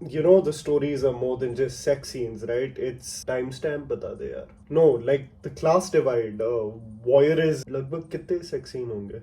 The stories are more than just sex scenes, right? It's timestamp bata de yaar. No, like the class divide. Voyeur is लगभग कितने sex scene होंगे?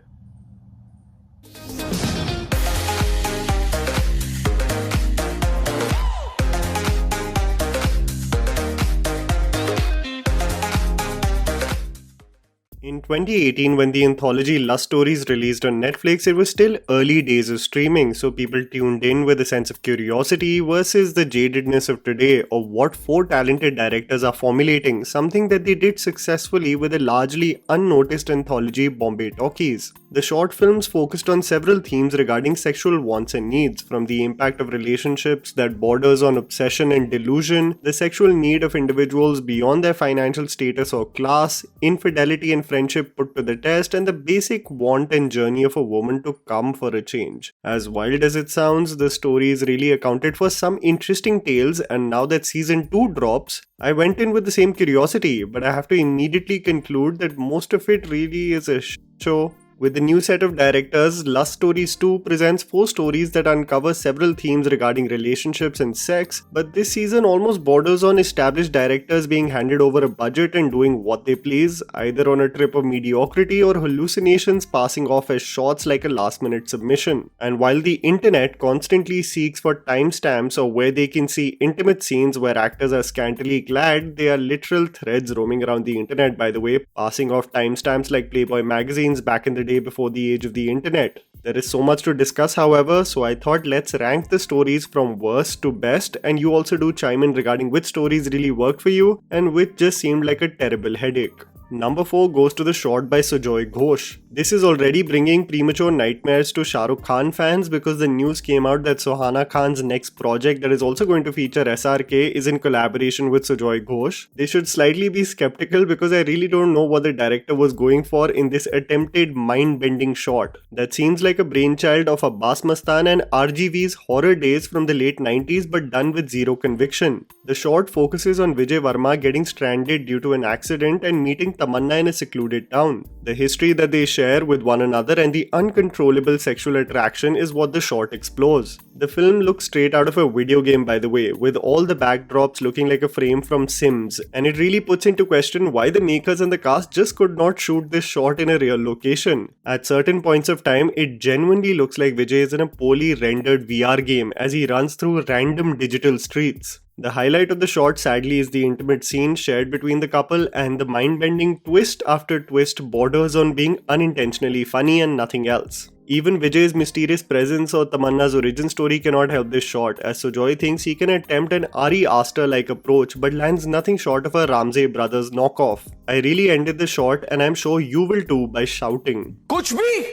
In 2018, when the anthology Lust Stories released on Netflix, it was still early days of streaming, so people tuned in with a sense of curiosity versus the jadedness of today of what four talented directors are formulating, something that they did successfully with a largely unnoticed anthology, Bombay Talkies. The short films focused on several themes regarding sexual wants and needs, from the impact of relationships that borders on obsession and delusion, the sexual need of individuals beyond their financial status or class, infidelity and friendship put to the test, and the basic want and journey of a woman to come for a change. As wild as it sounds, the stories really accounted for some interesting tales, and now that season 2 drops, I went in with the same curiosity, but I have to immediately conclude that most of it really is a show. With the new set of directors, Lust Stories 2 presents 4 stories that uncover several themes regarding relationships and sex, but this season almost borders on established directors being handed over a budget and doing what they please, either on a trip of mediocrity or hallucinations passing off as shots like a last-minute submission. And while the internet constantly seeks for timestamps or where they can see intimate scenes where actors are scantily clad, they are literal threads roaming around the internet, by the way, passing off timestamps like Playboy magazines back in the day before the age of the internet. There is so much to discuss, however, so I thought let's rank the stories from worst to best, and you also do chime in regarding which stories really worked for you and which just seemed like a terrible headache. Number 4 goes to the shot by Sujoy Ghosh. This is already bringing premature nightmares to Shah Rukh Khan fans because the news came out that Suhana Khan's next project that is also going to feature SRK is in collaboration with Sujoy Ghosh. They should slightly be skeptical because I really don't know what the director was going for in this attempted mind-bending shot. That seems like a brainchild of Abbas Mastan and RGV's horror days from the late 90s but done with zero conviction. The shot focuses on Vijay Varma getting stranded due to an accident and meeting Tamannah in a secluded town. The history that they share with one another and the uncontrollable sexual attraction is what the short explores. The film looks straight out of a video game, by the way, with all the backdrops looking like a frame from Sims, and it really puts into question why the makers and the cast just could not shoot this shot in a real location. At certain points of time, it genuinely looks like Vijay is in a poorly rendered VR game as he runs through random digital streets. The highlight of the shot, sadly, is the intimate scene shared between the couple, and the mind-bending twist after twist borders on being unintentionally funny and nothing else. Even Vijay's mysterious presence or Tamannah's origin story cannot help this shot, as Sujoy thinks he can attempt an Ari Aster-like approach but lands nothing short of a Ramsey Brothers knockoff. I really ended the shot, and I'm sure you will too, by shouting, "Kuch bhi!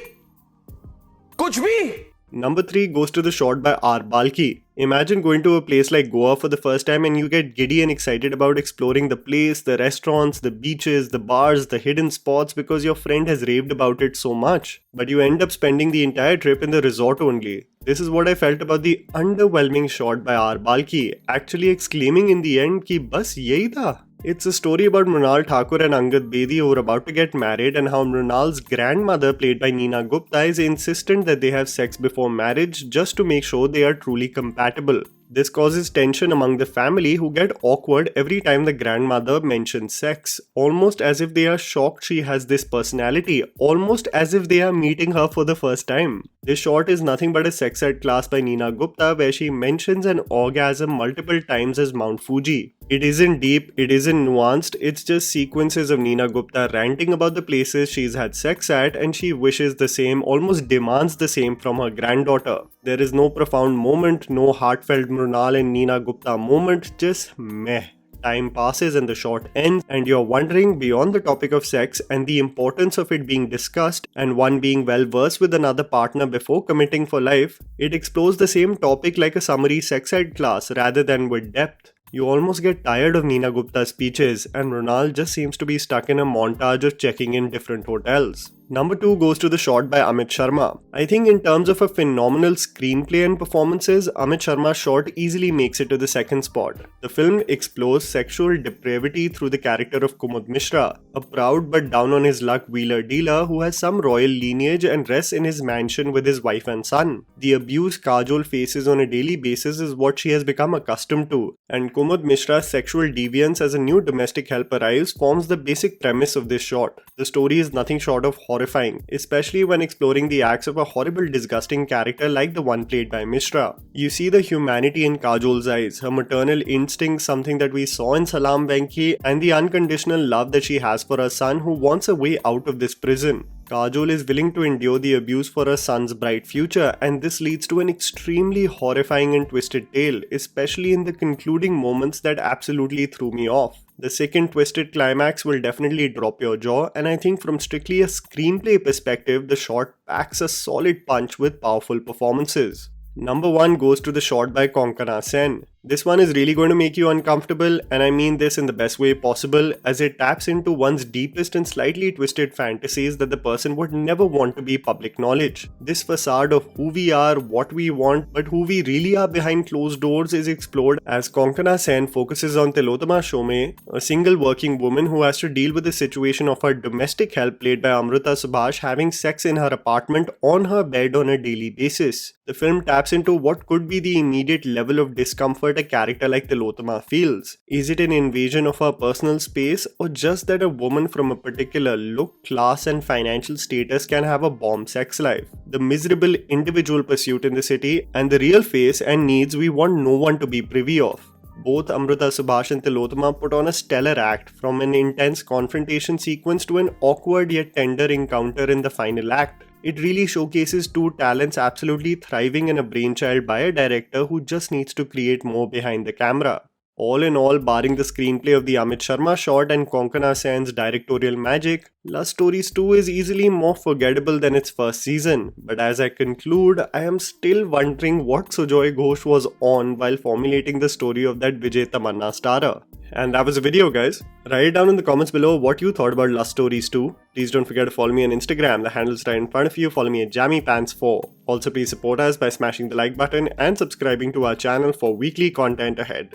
Kuch bhi!" Number 3 goes to the shot by R. Balki. Imagine going to a place like Goa for the first time and you get giddy and excited about exploring the place, the restaurants, the beaches, the bars, the hidden spots because your friend has raved about it so much. But you end up spending the entire trip in the resort only. This is what I felt about the underwhelming shot by R. Balki, actually exclaiming in the end ki bas yahi tha. It's a story about Mrunal Thakur and Angad Bedi who are about to get married and how Mrunal's grandmother, played by Neena Gupta, is insistent that they have sex before marriage just to make sure they are truly compatible. This causes tension among the family who get awkward every time the grandmother mentions sex, almost as if they are shocked she has this personality, almost as if they are meeting her for the first time. This shot is nothing but a sex ed class by Neena Gupta where she mentions an orgasm multiple times as Mount Fuji. It isn't deep, it isn't nuanced, it's just sequences of Neena Gupta ranting about the places she's had sex at, and she wishes the same, almost demands the same from her granddaughter. There is no profound moment, no heartfelt Mrunal and Neena Gupta moment, just meh. Time passes and the shot ends, and you're wondering beyond the topic of sex and the importance of it being discussed and one being well versed with another partner before committing for life. It explores the same topic like a summary sex ed class rather than with depth. You almost get tired of Neena Gupta's speeches, and Ronald just seems to be stuck in a montage of checking in different hotels. Number 2 goes to the shot by Amit Sharma. I think in terms of a phenomenal screenplay and performances, Amit Sharma's shot easily makes it to the second spot. The film explores sexual depravity through the character of Kumud Mishra, a proud but down on his luck wheeler-dealer who has some royal lineage and rests in his mansion with his wife and son. The abuse Kajol faces on a daily basis is what she has become accustomed to, and Kumud Mishra's sexual deviance as a new domestic help arrives forms the basic premise of this short. The story is nothing short of horrifying, especially when exploring the acts of a horrible, disgusting character like the one played by Mishra. You see the humanity in Kajol's eyes, her maternal instincts, something that we saw in Salam Venki, and the unconditional love that she has for her son who wants a way out of this prison. Kajol is willing to endure the abuse for her son's bright future, and this leads to an extremely horrifying and twisted tale, especially in the concluding moments that absolutely threw me off. The second twisted climax will definitely drop your jaw, and I think from strictly a screenplay perspective, the short packs a solid punch with powerful performances. Number 1 goes to the shot by Konkana Sen. This one is really going to make you uncomfortable, and I mean this in the best way possible, as it taps into one's deepest and slightly twisted fantasies that the person would never want to be public knowledge. This facade of who we are, what we want, but who we really are behind closed doors is explored as Konkana Sen focuses on Tillotama Shome, a single working woman who has to deal with the situation of her domestic help played by Amruta Subhash having sex in her apartment on her bed on a daily basis. The film taps into what could be the immediate level of discomfort a character like Tillotama feels. Is it an invasion of her personal space, or just that a woman from a particular look, class and financial status can have a bomb sex life? The miserable individual pursuit in the city, and the real face and needs we want no one to be privy of. Both Amruta Subhash and Tillotama put on a stellar act, from an intense confrontation sequence to an awkward yet tender encounter in the final act. It really showcases two talents absolutely thriving in a brainchild by a director who just needs to create more behind the camera. All in all, barring the screenplay of the Amit Sharma shot and Konkana Sen's directorial magic, Lust Stories 2 is easily more forgettable than its first season. But as I conclude, I am still wondering what Sujoy Ghosh was on while formulating the story of that Vijay Tamanna starrer. And that was the video, guys. Write down in the comments below what you thought about Lust Stories 2. Please don't forget to follow me on Instagram, the handle's right in front of you. Follow me at JammyPants4. Also, please support us by smashing the like button and subscribing to our channel for weekly content ahead.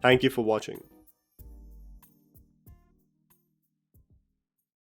Thank you for watching.